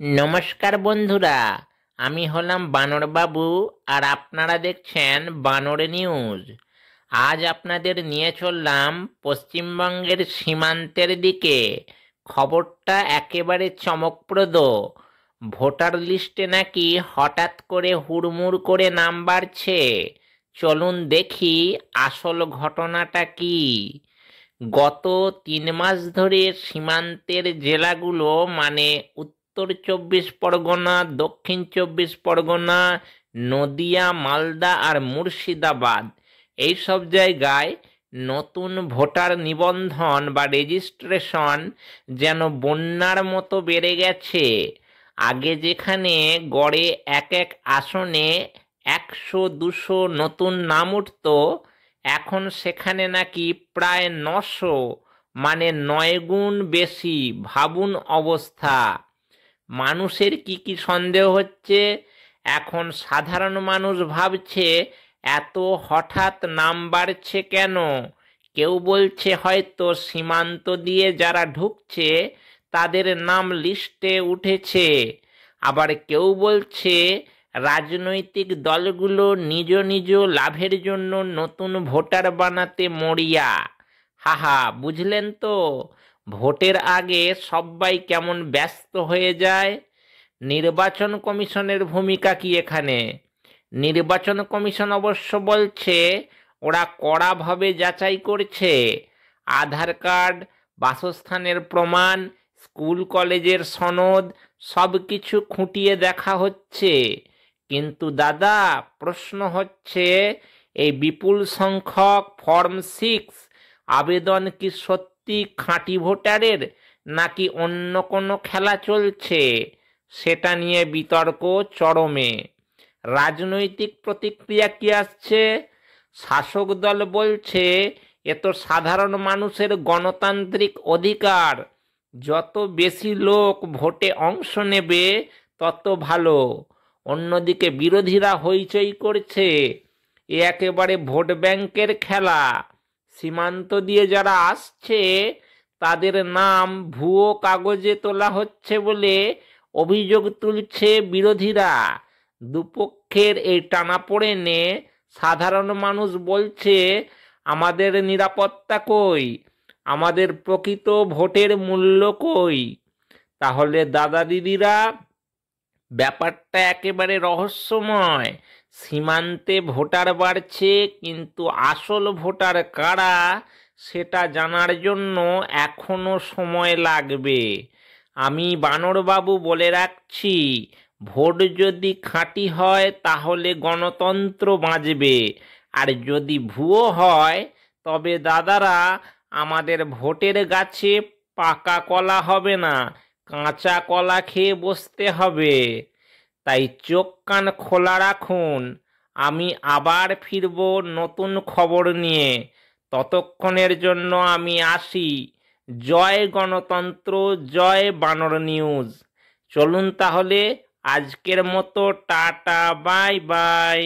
নমস্কার বন্ধুরা, আমি হলাম বানর বাবু আর আপনারা দেখছেন বানর নিউজ। আজ আপনাদের নিয়ে চললাম পশ্চিমবঙ্গের সীমান্তের দিকে। খবরটা একেবারে চমকপ্রদ। ভোটার লিস্টে নাকি হঠাৎ করে হুড়মুড় করে নাম বাড়ছে। চলুন দেখি আসল ঘটনাটা কি। গত 3 মাস ধরে সীমান্তের জেলাগুলো মানে উত্তর 24 পরগনা, দক্ষিণ 24 পরগনা, নদিয়া, মালদা আর মুর্শিদাবাদ, এই সব জায়গায় নতুন ভোটার নিবন্ধন বা রেজিস্ট্রেশন যেন বন্যার মতো বেড়ে গেছে। আগে যেখানে গড়ে এক এক আসনে 100-200 নতুন নাম উঠত, এখন সেখানে নাকি প্রায় 900, মানে 9 গুণ বেশি। ভাবুন অবস্থা। মানুষের কি কি সন্দেহ হচ্ছে এখন? সাধারণ মানুষ ভাবছে এত হঠাৎ নাম বাড়ছে কেন। কেউ বলছে হয়তো সীমান্ত দিয়ে যারা ঢুকছে তাদের নাম লিস্টে উঠেছে। আবার কেউ বলছে রাজনৈতিক দলগুলো নিজ নিজ লাভের জন্য নতুন ভোটার বানাতে মরিয়া। হাহা, বুঝলেন তো? ভোটের আগে সবাই কেমন ব্যস্ত হয়ে যায়। নির্বাচন কমিশনের ভূমিকা কি এখানে? নির্বাচন কমিশন অবশ্য বলছে ওরা কড়াভাবে যাচাই করছে। আধার কার্ড, বাসস্থানের প্রমাণ, স্কুল কলেজের সনদ সব কিছু খুঁটিয়ে দেখা হচ্ছে। কিন্তু দাদা, প্রশ্ন হচ্ছে, এই বিপুল সংখ্যক ফর্ম 6 আবেদন কি সত্যি খাঁটি ভোটারের, নাকি অন্য কোনো খেলা চলছে? সেটা নিয়ে বিতর্ক চরমে। রাজনৈতিক প্রতিক্রিয়া কি আসছে? শাসক দল বলছে এ তো সাধারণ মানুষের গণতান্ত্রিক অধিকার, যত বেশি লোক ভোটে অংশ নেবে তত ভালো। অন্যদিকে বিরোধীরা হইচই করছে, এ একেবারে ভোট ব্যাংকের খেলা। সীমান্ত দিয়ে যারা আসছে তাদের নাম ভুয়ো কাগজে তোলা হচ্ছে বলে অভিযোগ তুলছে বিরোধীরা। দুপক্ষের এই টানাপোড়েনে সাধারণ মানুষ বলছে, আমাদের নিরাপত্তা কই, আমাদের প্রকৃত ভোটের মূল্য কই? তাহলে দাদা দিদিরা, ব্যাপারটা একেবারে রহস্যময়। সীমান্তে ভোটার বাড়ছে, কিন্তু আসল ভোটার কারা সেটা জানার জন্য এখনো সময় লাগবে। আমি বানরবাবু বলে রাখছি, ভোট যদি খাঁটি হয় তাহলে গণতন্ত্র বাঁচবে, আর যদি ভুয়ো হয় তবে দাদারা, আমাদের ভোটের গাছে পাকা কলা হবে না, কাঁচা কলা খেয়ে বসতে হবে। তাই চোখ কান খোলা রাখুন। আমি আবার ফিরব নতুন খবর নিয়ে। ততক্ষণের জন্য আমি আসি। জয় গণতন্ত্র, জয় বানর নিউজ। চলুন তাহলে, আজকের মতো টাটা, বাই বাই।